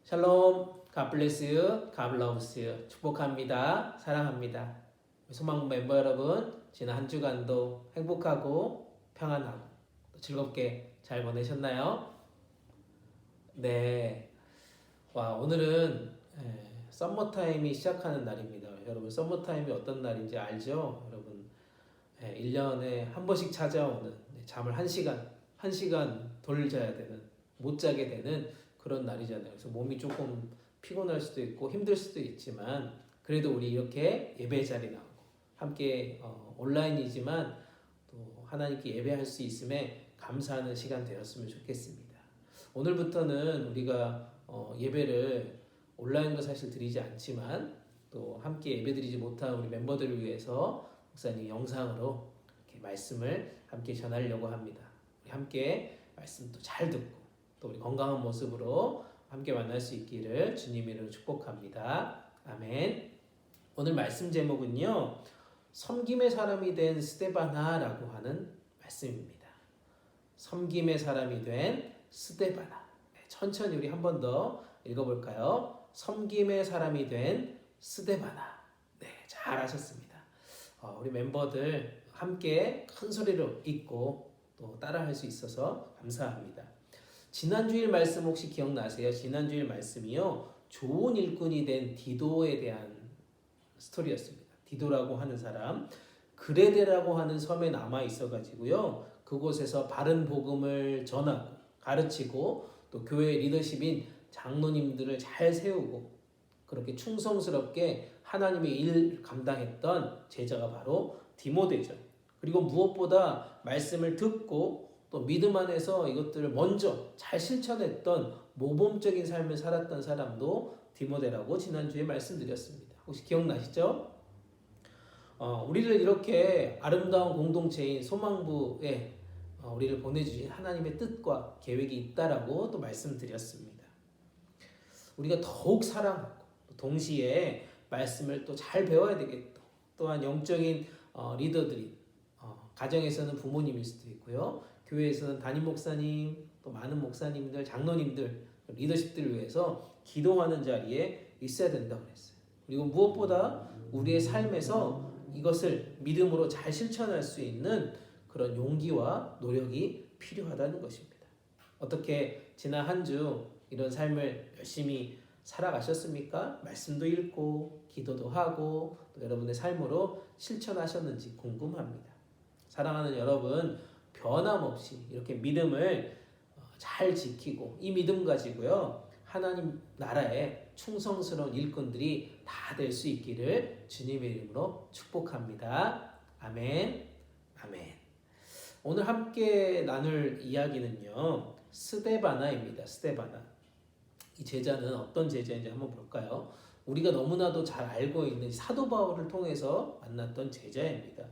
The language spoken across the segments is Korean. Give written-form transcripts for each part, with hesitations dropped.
샬롬, God bless you, God loves you. 축복합니다. 사랑합니다. 소망부 멤버 여러분, 지난 한 주간도 행복하고 평안하고 또 즐겁게 잘 보내셨나요? 네. 와, 오늘은 썸머타임이 시작하는 날입니다. 여러분, 썸머타임이 어떤 날인지 알죠? 여러분, 1년에 한 번씩 찾아오는 잠을 1시간 덜 자야 되는, 못 자게 되는 그런 날이잖아요. 그래서 몸이 조금 피곤할 수도 있고 힘들 수도 있지만 그래도 우리 이렇게 예배 자리 나오고 함께 온라인이지만 또 하나님께 예배할 수 있음에 감사하는 시간 되었으면 좋겠습니다. 오늘부터는 우리가 예배를 온라인으로 사실 드리지 않지만 또 함께 예배 드리지 못한 우리 멤버들을 위해서 목사님 영상으로 이렇게 말씀을 함께 전하려고 합니다. 우리 함께 말씀도 잘 듣고 또 우리 건강한 모습으로 함께 만날 수 있기를 주님 이름으로 축복합니다. 아멘. 오늘 말씀 제목은요, 섬김의 사람이 된 스데바나라고 하는 말씀입니다. 섬김의 사람이 된 스데바나. 천천히 우리 한 번 더 읽어볼까요? 섬김의 사람이 된 스데바나. 네, 잘하셨습니다. 우리 멤버들 함께 큰 소리로 읽고 또 따라할 수 있어서 감사합니다. 지난주일 말씀 혹시 기억나세요? 지난주일 말씀이요, 좋은 일꾼이 된 디도에 대한 스토리였습니다. 디도라고 하는 사람, 그레데라고 하는 섬에 남아 있어가지고요, 그곳에서 바른 복음을 전하고 가르치고 또 교회 리더십인 장로님들을 잘 세우고 그렇게 충성스럽게 하나님의 일 감당했던 제자가 바로 디모데죠. 그리고 무엇보다 말씀을 듣고 또 믿음 안에서 이것들을 먼저 잘 실천했던 모범적인 삶을 살았던 사람도 디모데라고 지난주에 말씀드렸습니다. 혹시 기억나시죠? 우리를 이렇게 아름다운 공동체인 소망부에 우리를 보내주신 하나님의 뜻과 계획이 있다라고 또 말씀드렸습니다. 우리가 더욱 사랑하고 동시에 말씀을 또 잘 배워야 되겠고, 또한 영적인 리더들이 가정에서는 부모님일 수도 있고요, 교회에서는 담임 목사님, 또 많은 목사님들, 장로님들, 리더십들을 위해서 기도하는 자리에 있어야 된다고 그랬어요. 그리고 무엇보다 우리의 삶에서 이것을 믿음으로 잘 실천할 수 있는 그런 용기와 노력이 필요하다는 것입니다. 어떻게 지난 한 주 이런 삶을 열심히 살아가셨습니까? 말씀도 읽고 기도도 하고 또 여러분의 삶으로 실천하셨는지 궁금합니다. 사랑하는 여러분, 변함없이 이렇게 믿음을 잘 지키고 이 믿음 가지고요, 하나님 나라의 충성스러운 일꾼들이 다 될 수 있기를 주님의 이름으로 축복합니다. 아멘. 아멘. 오늘 함께 나눌 이야기는요, 스데바나입니다. 스데바나. 이 제자는 어떤 제자인지 한번 볼까요? 우리가 너무나도 잘 알고 있는 사도 바울을 통해서 만났던 제자입니다.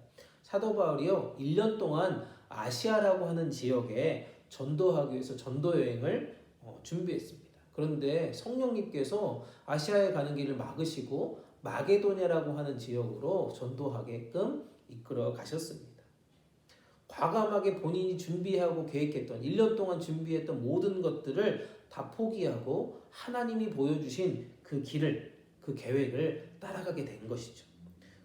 사도 바울이요, 1년 동안 아시아라고 하는 지역에 전도하기 위해서 전도 여행을 준비했습니다. 그런데 성령님께서 아시아에 가는 길을 막으시고 마게도냐라고 하는 지역으로 전도하게끔 이끌어 가셨습니다. 과감하게 본인이 준비하고 계획했던 1년 동안 준비했던 모든 것들을 다 포기하고 하나님이 보여주신 그 길을, 그 계획을 따라가게 된 것이죠.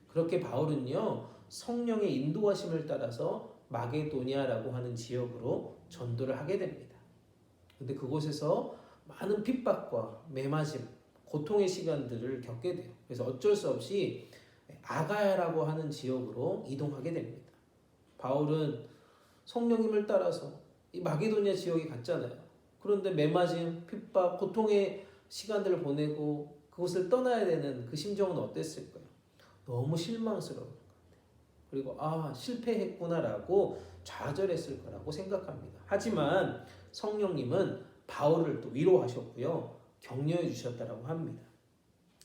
그렇게 바울은요, 성령의 인도하심을 따라서 마게도냐라고 하는 지역으로 전도를 하게 됩니다. 근데 그곳에서 많은 핍박과 매맞음, 고통의 시간들을 겪게 돼요. 그래서 어쩔 수 없이 아가야라고 하는 지역으로 이동하게 됩니다. 바울은 성령님을 따라서 이 마게도냐 지역에 갔잖아요. 그런데 매맞음, 핍박, 고통의 시간들을 보내고 그곳을 떠나야 되는 그 심정은 어땠을까요? 너무 실망스러울 것 같아요. 그리고 실패했구나라고 좌절했을 거라고 생각합니다. 하지만 성령님은 바울을 또 위로하셨고요, 격려해 주셨다라고 합니다.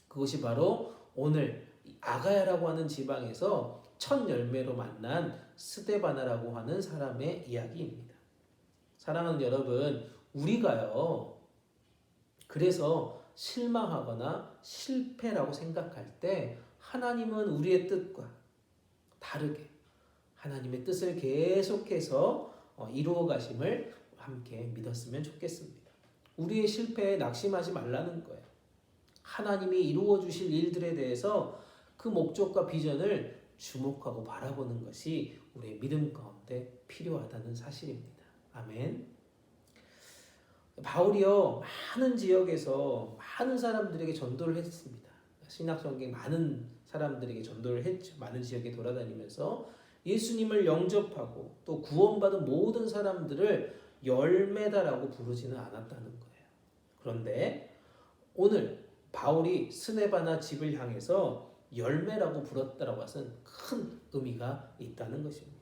그것이 바로 오늘 아가야라고 하는 지방에서 첫 열매로 만난 스데바나라고 하는 사람의 이야기입니다. 사랑하는 여러분, 우리가요, 그래서 실망하거나 실패라고 생각할 때 하나님은 우리의 뜻과 다르게 하나님의 뜻을 계속해서 이루어 가심을 함께 믿었으면 좋겠습니다. 우리의 실패에 낙심하지 말라는 거예요. 하나님이 이루어 주실 일들에 대해서 그 목적과 비전을 주목하고 바라보는 것이 우리의 믿음 가운데 필요하다는 사실입니다. 아멘. 바울이요, 많은 지역에서 많은 사람들에게 전도를 했습니다. 신학성경 많은 사람들에게 전도를 했죠. 많은 지역에 돌아다니면서 예수님을 영접하고 또 구원받은 모든 사람들을 열매다라고 부르지는 않았다는 거예요. 그런데 오늘 바울이 스데바나 집을 향해서 열매라고 불렀다라고 해서는 큰 의미가 있다는 것입니다.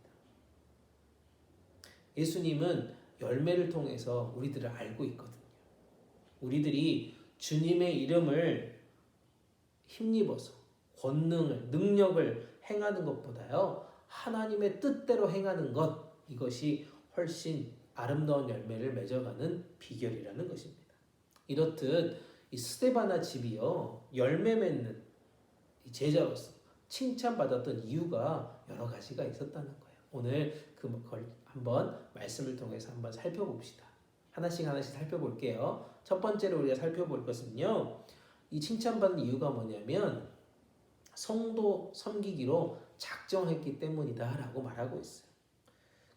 예수님은 열매를 통해서 우리들을 알고 있거든요. 우리들이 주님의 이름을 힘입어서 권능을, 능력을 행하는 것보다요, 하나님의 뜻대로 행하는 것, 이것이 훨씬 아름다운 열매를 맺어가는 비결이라는 것입니다. 이렇듯 이 스데바나 집이요, 열매 맺는 제자로서 칭찬받았던 이유가 여러 가지가 있었다는 거예요. 오늘 그걸 한번 말씀을 통해서 한번 살펴봅시다. 하나씩 살펴볼게요. 첫 번째로 우리가 살펴볼 것은요, 이 칭찬받는 이유가 뭐냐면 성도 섬기기로 작정했기 때문이다 라고 말하고 있어요.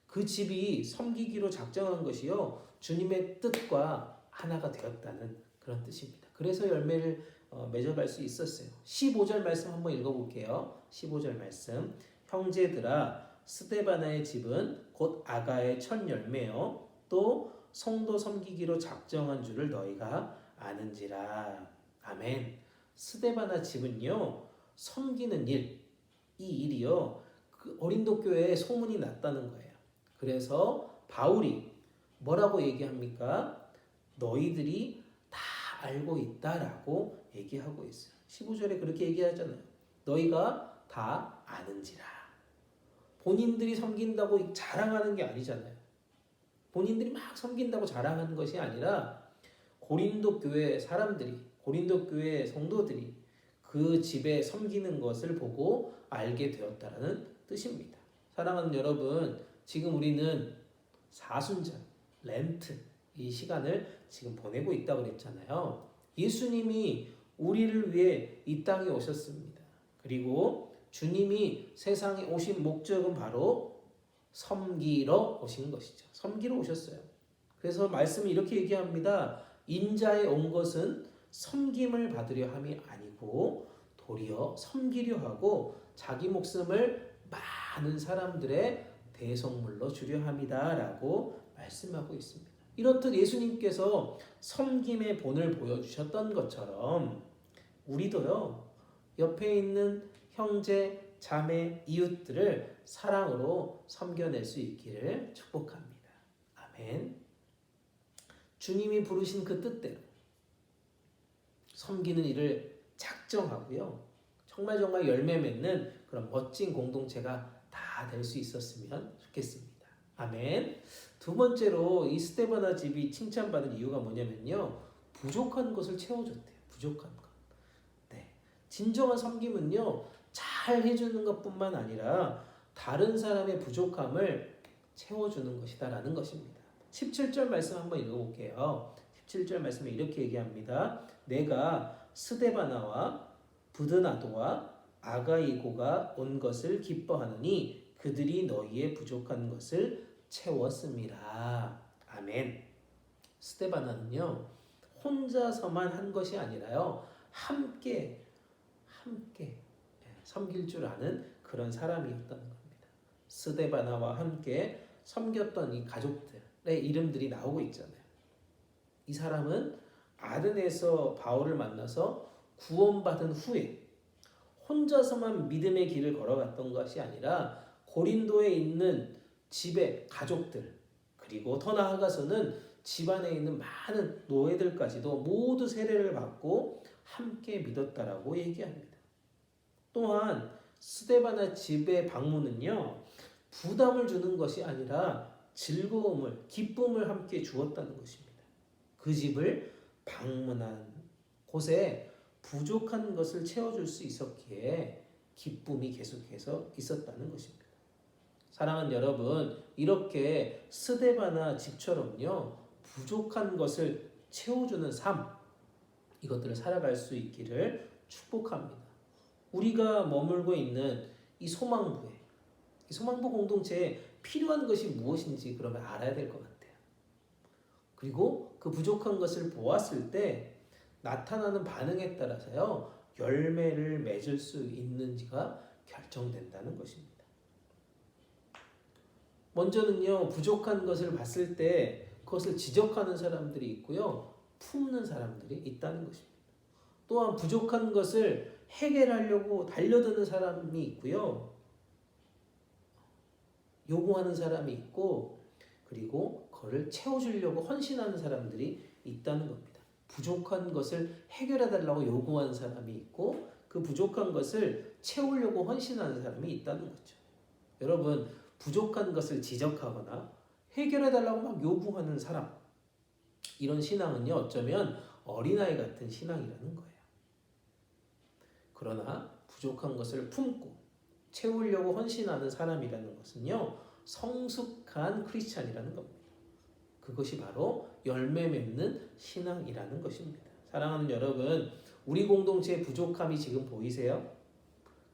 그 집이 섬기기로 작정한 것이요, 주님의 뜻과 하나가 되었다는 그런 뜻입니다. 그래서 열매를 맺어갈 수 있었어요. 15절 말씀 한번 읽어볼게요. 15절 말씀. 형제들아, 스데바나의 집은 곧 아가의 첫 열매요, 또 성도 섬기기로 작정한 줄을 너희가 아는지라. 아멘. 스데바나 집은요, 섬기는 일, 이 일이요, 그 어린도 교회에 소문이 났다는 거예요. 그래서 바울이 뭐라고 얘기합니까? 너희들이 다 알고 있다라고 얘기하고 있어요. 15절에 그렇게 얘기하잖아요. 너희가 다 아는지라. 본인들이 섬긴다고 자랑하는 게 아니잖아요. 본인들이 막 섬긴다고 자랑하는 것이 아니라 고린도 교회 사람들이, 고린도 교회 성도들이 그 집에 섬기는 것을 보고 알게 되었다라는 뜻입니다. 사랑하는 여러분, 지금 우리는 사순절, 렌트, 이 시간을 지금 보내고 있다고 그랬잖아요. 예수님이 우리를 위해 이 땅에 오셨습니다. 그리고 주님이 세상에 오신 목적은 바로 섬기러 오신 것이죠. 섬기러 오셨어요. 그래서 말씀이 이렇게 얘기합니다. 인자에 온 것은 섬김을 받으려 함이 아니고 도리어 섬기려 하고 자기 목숨을 많은 사람들의 대속물로 주려 함이다 라고 말씀하고 있습니다. 이렇듯 예수님께서 섬김의 본을 보여주셨던 것처럼 우리도요, 옆에 있는 형제, 자매, 이웃들을 사랑으로 섬겨낼 수 있기를 축복합니다. 아멘. 주님이 부르신 그 뜻대로 섬기는 일을 작정하고요, 정말 열매 맺는 그런 멋진 공동체가 다 될 수 있었으면 좋겠습니다. 아멘. 두 번째로 이 스데바나 집이 칭찬받은 이유가 뭐냐면요, 부족한 것을 채워줬대요. 부족한 것. 네. 진정한 섬김은요, 잘 해주는 것뿐만 아니라 다른 사람의 부족함을 채워주는 것이다라는 것입니다. 17절 말씀 한번 읽어볼게요. 17절 말씀에 이렇게 얘기합니다. 내가 스데바나와 부드나도와 아가이고가 온 것을 기뻐하느니 그들이 너희의 부족한 것을 채웠습니다. 아멘. 스데바나는요, 혼자서만 한 것이 아니라요, 함께 섬길 줄 아는 그런 사람이었다는 겁니다. 스데바나와 함께 섬겼던 이 가족들의 이름들이 나오고 있잖아요. 이 사람은 아덴에서 바울을 만나서 구원받은 후에 혼자서만 믿음의 길을 걸어갔던 것이 아니라 고린도에 있는 집의 가족들, 그리고 더 나아가서는 집안에 있는 많은 노예들까지도 모두 세례를 받고 함께 믿었다라고 얘기합니다. 또한 스데바나 집의 방문은요, 부담을 주는 것이 아니라 즐거움을, 기쁨을 함께 주었다는 것입니다. 그 집을 방문한 곳에 부족한 것을 채워줄 수 있었기에 기쁨이 계속해서 있었다는 것입니다. 사랑하는 여러분, 이렇게 스데바나 집처럼요, 부족한 것을 채워주는 삶, 이것들을 살아갈 수 있기를 축복합니다. 우리가 머물고 있는 이 소망부 공동체에 필요한 것이 무엇인지 그러면 알아야 될 것 같아요. 그리고 그 부족한 것을 보았을 때 나타나는 반응에 따라서요, 열매를 맺을 수 있는지가 결정된다는 것입니다. 먼저는요, 부족한 것을 봤을 때 그것을 지적하는 사람들이 있고요, 품는 사람들이 있다는 것입니다. 또한 부족한 것을 해결하려고 달려드는 사람이 있고요, 요구하는 사람이 있고, 그리고 그를 채워주려고 헌신하는 사람들이 있다는 겁니다. 부족한 것을 해결해달라고 요구하는 사람이 있고, 그 부족한 것을 채우려고 헌신하는 사람이 있다는 거죠. 여러분, 부족한 것을 지적하거나 해결해달라고 막 요구하는 사람, 이런 신앙은요, 어쩌면 어린아이 같은 신앙이라는 거예요. 그러나 부족한 것을 품고 채우려고 헌신하는 사람이라는 것은요, 성숙한 크리스찬이라는 겁니다. 그것이 바로 열매 맺는 신앙이라는 것입니다. 사랑하는 여러분, 우리 공동체의 부족함이 지금 보이세요?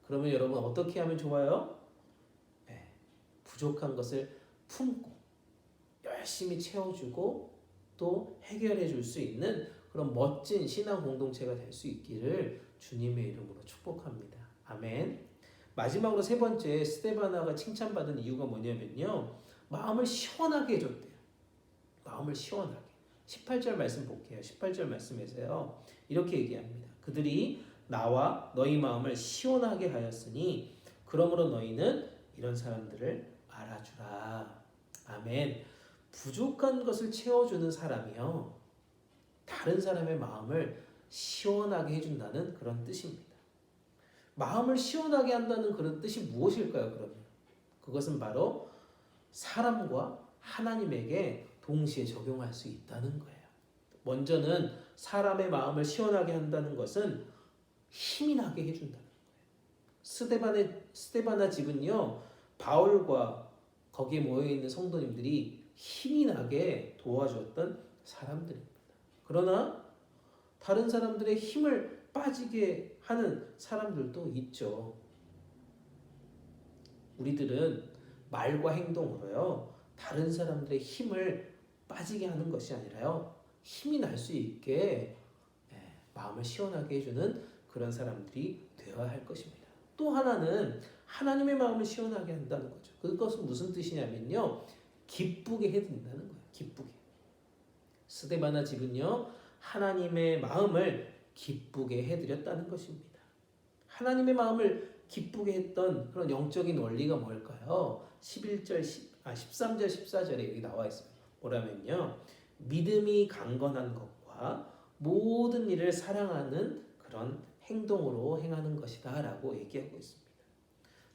그러면 여러분 어떻게 하면 좋아요? 네, 부족한 것을 품고 열심히 채워주고 또 해결해 줄 수 있는 그런 멋진 신앙 공동체가 될 수 있기를 주님의 이름으로 축복합니다. 아멘. 마지막으로 세 번째, 스데바나가 칭찬받은 이유가 뭐냐면요, 마음을 시원하게 해줬대요. 마음을 시원하게. 18절 말씀 볼게요. 18절 말씀에서요, 이렇게 얘기합니다. 그들이 나와 너희 마음을 시원하게 하였으니 그러므로 너희는 이런 사람들을 알아주라. 아멘. 부족한 것을 채워주는 사람이요, 다른 사람의 마음을 시원하게 해준다는 그런 뜻입니다. 마음을 시원하게 한다는 그런 뜻이 무엇일까요, 그러면? 그것은 바로 사람과 하나님에게 동시에 적용할 수 있다는 거예요. 먼저는 사람의 마음을 시원하게 한다는 것은 힘이 나게 해준다는 거예요. 스데바나 집은요, 바울과 거기에 모여있는 성도님들이 힘이 나게 도와주었던 사람들입니다. 그러나 다른 사람들의 힘을 빠지게 하는 사람들도 있죠. 우리들은 말과 행동으로요, 다른 사람들의 힘을 빠지게 하는 것이 아니라요, 힘이 날 수 있게 마음을 시원하게 해주는 그런 사람들이 되어야 할 것입니다. 또 하나는 하나님의 마음을 시원하게 한다는 거죠. 그것은 무슨 뜻이냐면요, 기쁘게 해준다는 거예요. 기쁘게. 스데바나 집은요, 하나님의 마음을 기쁘게 해드렸다는 것입니다. 하나님의 마음을 기쁘게 했던 그런 영적인 원리가 뭘까요? 13절 14절에 여기 나와 있어요. 뭐라면요, 믿음이 강건한 것과 모든 일을 사랑하는 그런 행동으로 행하는 것이다 라고 얘기하고 있습니다.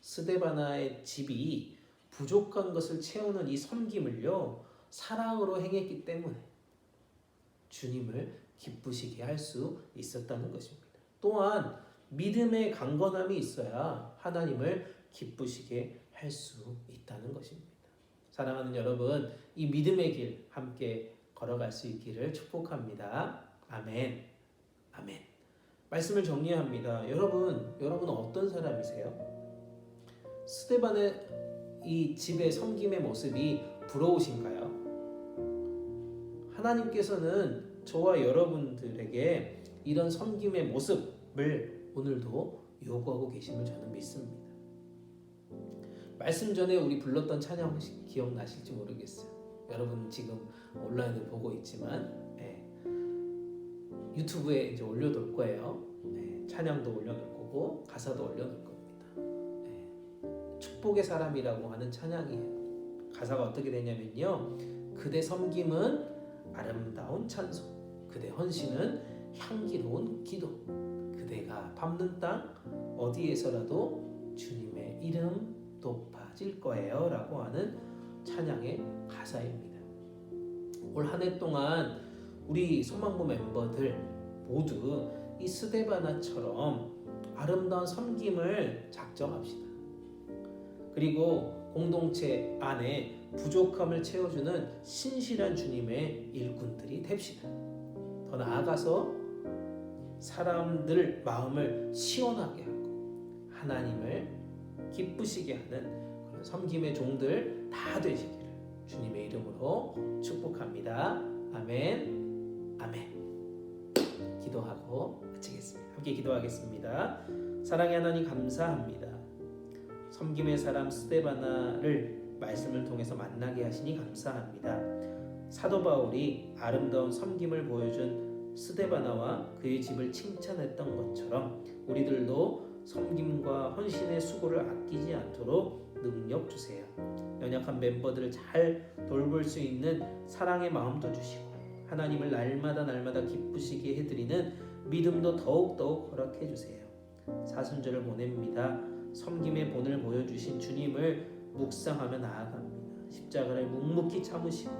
스데바나의 집이 부족한 것을 채우는 이 섬김을요, 사랑으로 행했기 때문에 주님을 기쁘시게 할 수 있었다는 것입니다. 또한 믿음의 강건함이 있어야 하나님을 기쁘시게 할 수 있다는 것입니다. 사랑하는 여러분, 이 믿음의 길 함께 걸어갈 수 있기를 축복합니다. 아멘. 아멘. 말씀을 정리합니다. 여러분은 어떤 사람이세요? 스데반의 이 집의 섬김의 모습이 부러우신가요? 하나님께서는 저와 여러분들에게 이런 섬김의 모습을 오늘도 요구하고 계심을 저는 믿습니다. 말씀 전에 우리 불렀던 찬양 혹시 기억나실지 모르겠어요. 여러분 지금 온라인을 보고 있지만 유튜브에 이제 올려놓을 거예요. 찬양도 올려놓을 거고 가사도 올려놓을 겁니다. 축복의 사람이라고 하는 찬양이에요. 가사가 어떻게 되냐면요, 그대 섬김은 아름다운 찬송, 그대 헌신은 향기로운 기도, 그대가 밟는 땅 어디에서라도 주님의 이름 높아질 거예요 라고 하는 찬양의 가사입니다. 올 한 해 동안 우리 소망부 멤버들 모두 이 스데바나처럼 아름다운 섬김을 작정합시다. 그리고 공동체 안에 부족함을 채워주는 신실한 주님의 일꾼들이 됩시다. 더 나아가서 사람들 마음을 시원하게 하고 하나님을 기쁘시게 하는 그런 섬김의 종들 다 되시기를 주님의 이름으로 축복합니다. 아멘. 아멘. 기도하고 마치겠습니다. 함께 기도하겠습니다. 사랑의 하나님 감사합니다. 섬김의 사람 스데바나를 말씀을 통해서 만나게 하시니 감사합니다. 사도 바울이 아름다운 섬김을 보여준 스데바나와 그의 집을 칭찬했던 것처럼 우리들도 섬김과 헌신의 수고를 아끼지 않도록 능력 주세요. 연약한 멤버들을 잘 돌볼 수 있는 사랑의 마음도 주시고 하나님을 날마다 기쁘시게 해드리는 믿음도 더욱 허락해 주세요. 사순절을 보냅니다. 섬김의 본을 보여주신 주님을 묵상하며 나아갑니다. 십자가를 묵묵히 참으시고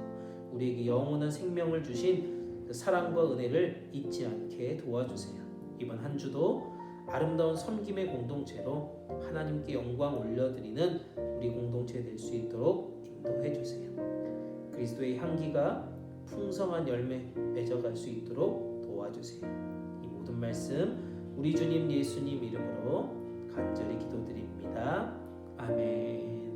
우리에게 영원한 생명을 주신 그 사랑과 은혜를 잊지 않게 도와주세요. 이번 한 주도 아름다운 섬김의 공동체로 하나님께 영광 올려드리는 우리 공동체 될 수 있도록 인도해 주세요. 그리스도의 향기가 풍성한 열매 맺어갈 수 있도록 도와주세요. 이 모든 말씀 우리 주님 예수님 이름으로 간절히 기도드립니다. 아멘.